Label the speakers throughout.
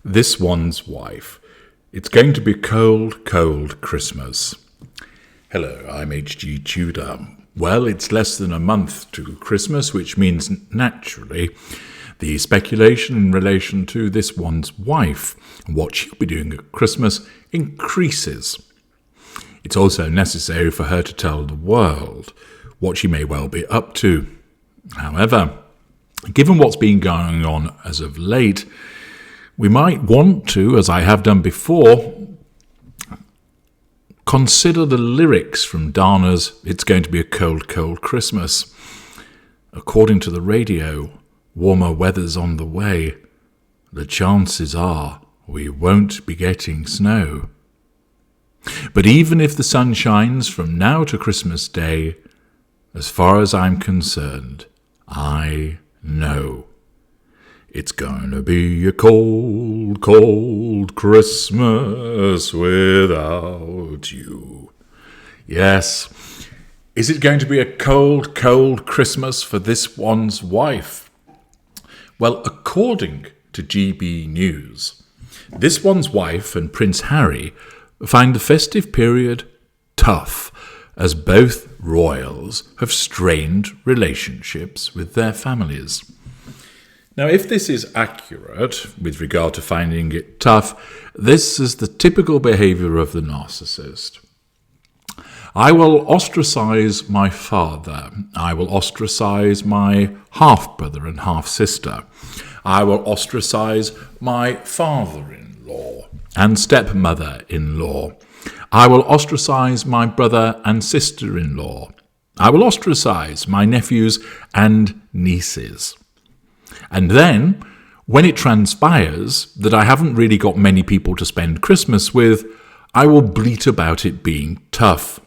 Speaker 1: This one's wife. It's going to be cold, cold Christmas. Hello, I'm HG Tudor. Well, it's less than a month to Christmas, which means, naturally, the speculation in relation to this one's wife and what she'll be doing at Christmas increases. It's also necessary for her to tell the world what she may well be up to. However, given what's been going on as of late, we might want to, as I have done before, consider the lyrics from Dana's It's Going to Be a Cold, Cold Christmas. According to the radio, warmer weather's on the way. The chances are we won't be getting snow. But even if the sun shines from now to Christmas Day, as far as I'm concerned, I know it's going to be a cold, cold Christmas without you. Yes, is it going to be a cold, cold Christmas for this one's wife? Well, according to GB News, this one's wife and Prince Harry find the festive period tough, as both royals have strained relationships with their families. Now, if this is accurate with regard to finding it tough, this is the typical behaviour of the narcissist. I will ostracize my father. I will ostracize my half-brother and half-sister. I will ostracize my father-in-law and stepmother-in-law. I will ostracize my brother and sister-in-law. I will ostracize my nephews and nieces. And then, when it transpires that I haven't really got many people to spend Christmas with, I will bleat about it being tough.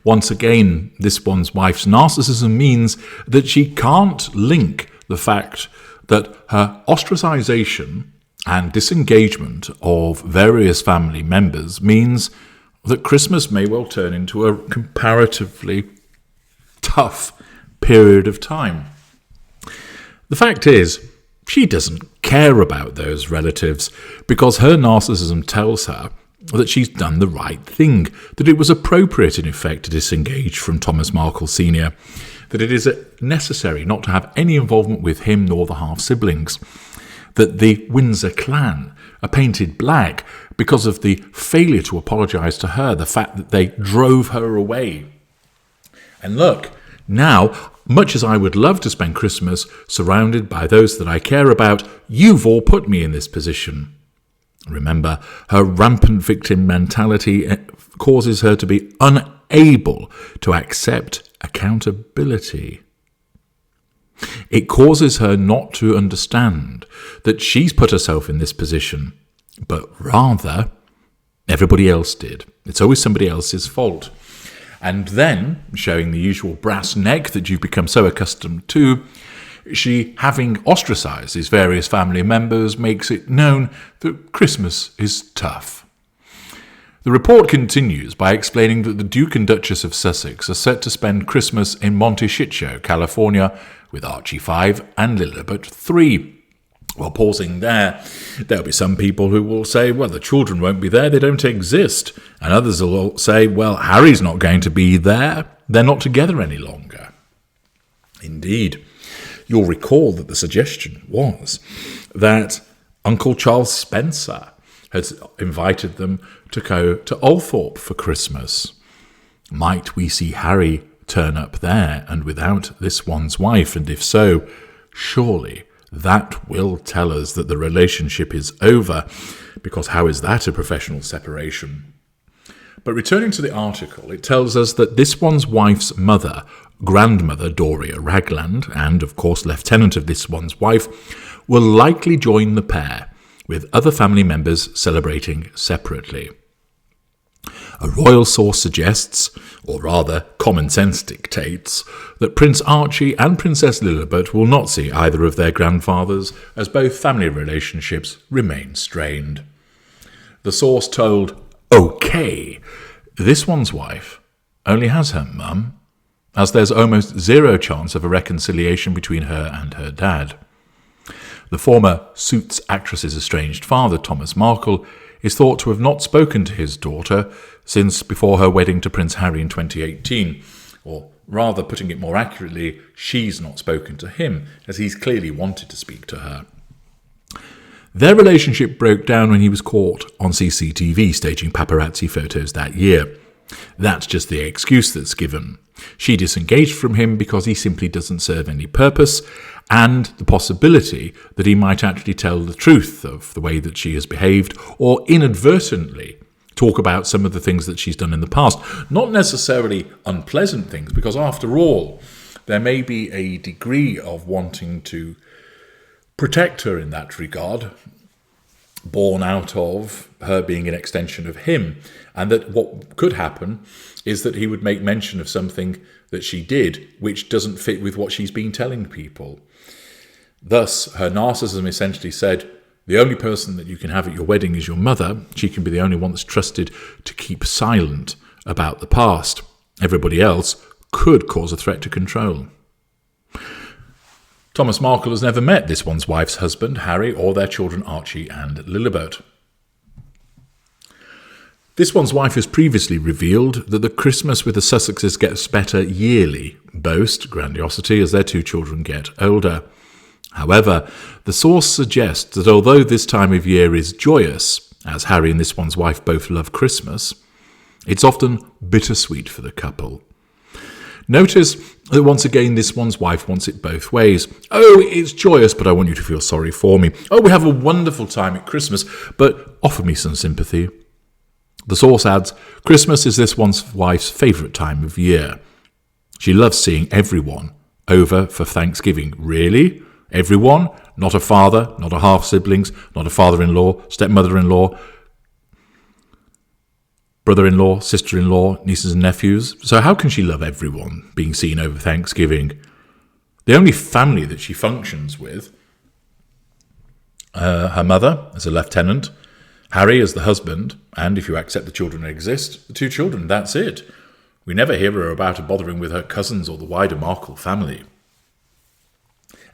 Speaker 1: Once again, this one's wife's narcissism means that she can't link the fact that her ostracization and disengagement of various family members means that Christmas may well turn into a comparatively tough period of time. The fact is, she doesn't care about those relatives because her narcissism tells her that she's done the right thing, that it was appropriate in effect to disengage from Thomas Markle Sr., that it is necessary not to have any involvement with him nor the half-siblings, that the Windsor clan are painted black because of the failure to apologise to her, the fact that they drove her away. And look, now, much as I would love to spend Christmas surrounded by those that I care about, you've all put me in this position. Remember, her rampant victim mentality causes her to be unable to accept accountability. It causes her not to understand that she's put herself in this position, but rather everybody else did. It's always somebody else's fault. And then, showing the usual brass neck that you've become so accustomed to, she, having ostracised his various family members, makes it known that Christmas is tough. The report continues by explaining that the Duke and Duchess of Sussex are set to spend Christmas in Monte Shitshow, California, with Archie 5 and Lilibet 3. Well, pausing there, there'll be some people who will say, well, the children won't be there, they don't exist. And others will say, well, Harry's not going to be there, they're not together any longer. Indeed, you'll recall that the suggestion was that Uncle Charles Spencer had invited them to go to Althorpe for Christmas. Might we see Harry turn up there and without this one's wife? And if so, surely that will tell us that the relationship is over, because how is that a professional separation? But returning to the article, it tells us that this one's wife's mother, grandmother Doria Ragland, and of course lieutenant of this one's wife, will likely join the pair, with other family members celebrating separately. A royal source suggests, or rather common sense dictates, that Prince Archie and Princess Lilibet will not see either of their grandfathers, as both family relationships remain strained. The source told OK, this one's wife only has her mum as there's almost zero chance of a reconciliation between her and her dad. The former Suits actress's estranged father, Thomas Markle, is thought to have not spoken to his daughter since before her wedding to Prince Harry in 2018, or rather, putting it more accurately, she's not spoken to him, as he's clearly wanted to speak to her. Their relationship broke down when he was caught on CCTV staging paparazzi photos that year. That's just the excuse that's given. She disengaged from him because he simply doesn't serve any purpose, and the possibility that he might actually tell the truth of the way that she has behaved, or inadvertently talk about some of the things that she's done in the past. Not necessarily unpleasant things, because after all, there may be a degree of wanting to protect her in that regard, born out of her being an extension of him, and that what could happen is that he would make mention of something that she did which doesn't fit with what she's been telling people. Thus, her narcissism essentially said, the only person that you can have at your wedding is your mother. She can be the only one that's trusted to keep silent about the past. Everybody else could cause a threat to control. Thomas Markle has never met this one's wife's husband, Harry, or their children Archie and Lilibet. This one's wife has previously revealed that the Christmas with the Sussexes gets better yearly, boast grandiosity as their two children get older. However, the source suggests that although this time of year is joyous, as Harry and this one's wife both love Christmas, it's often bittersweet for the couple. Notice that once again this one's wife wants it both ways. Oh, it's joyous, but I want you to feel sorry for me. Oh, we have a wonderful time at Christmas, but offer me some sympathy. The source adds, Christmas is this one's wife's favourite time of year. She loves seeing everyone over for Thanksgiving. Really? Everyone? Not a father, not a half-siblings, not a father-in-law, stepmother-in-law, brother-in-law, sister-in-law, nieces and nephews. So how can she love everyone being seen over Thanksgiving? The only family that she functions with, her mother as a lieutenant, Harry as the husband, and if you accept the children exist, the two children, that's it. We never hear her about her bothering with her cousins or the wider Markle family.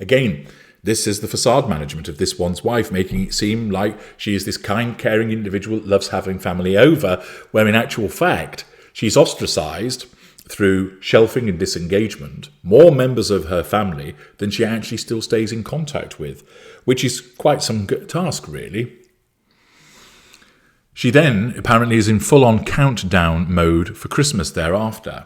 Speaker 1: Again, this is the facade management of this one's wife, making it seem like she is this kind, caring individual that loves having family over, where in actual fact, she's ostracised through shelving and disengagement more members of her family than she actually still stays in contact with, which is quite some task, really. She then apparently is in full-on countdown mode for Christmas thereafter.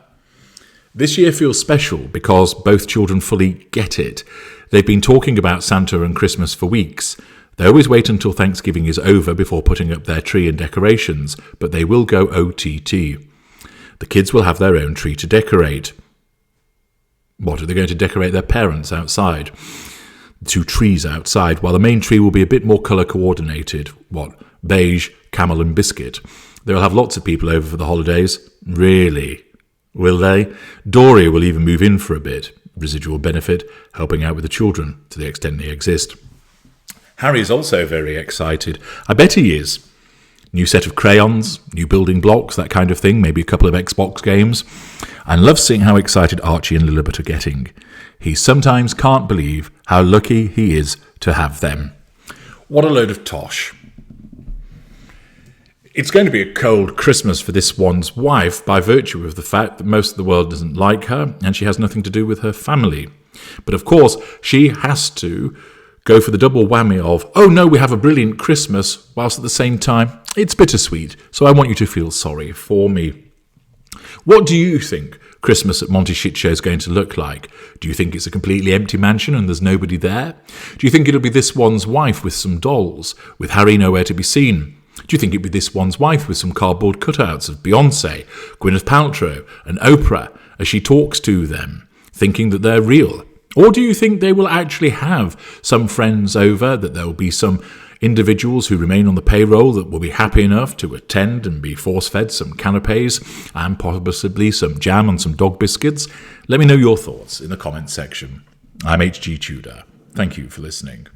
Speaker 1: This year feels special because both children fully get it. They've been talking about Santa and Christmas for weeks. They always wait until Thanksgiving is over before putting up their tree and decorations, but they will go OTT. The kids will have their own tree to decorate. What, are they going to decorate their parents outside? The two trees outside, while the main tree will be a bit more colour coordinated. What, beige, camel and biscuit. They'll have lots of people over for the holidays. Really? Will they? Dory will even move in for a bit. Residual benefit, helping out with the children, to the extent they exist. Harry is also very excited. I bet he is. New set of crayons, new building blocks, that kind of thing, maybe a couple of Xbox games. And loves seeing how excited Archie and Lilibet are getting. He sometimes can't believe how lucky he is to have them. What a load of tosh. It's going to be a cold Christmas for this one's wife by virtue of the fact that most of the world doesn't like her and she has nothing to do with her family. But of course, she has to go for the double whammy of, oh no, we have a brilliant Christmas, whilst at the same time, it's bittersweet, so I want you to feel sorry for me. What do you think Christmas at Monty Shit Show is going to look like? Do you think it's a completely empty mansion and there's nobody there? Do you think it'll be this one's wife with some dolls, with Harry nowhere to be seen? Do you think it'd be this one's wife with some cardboard cutouts of Beyoncé, Gwyneth Paltrow and Oprah as she talks to them, thinking that they're real? Or do you think they will actually have some friends over, that there will be some individuals who remain on the payroll that will be happy enough to attend and be force-fed some canapes and possibly some jam and some dog biscuits? Let me know your thoughts in the comments section. I'm HG Tudor. Thank you for listening.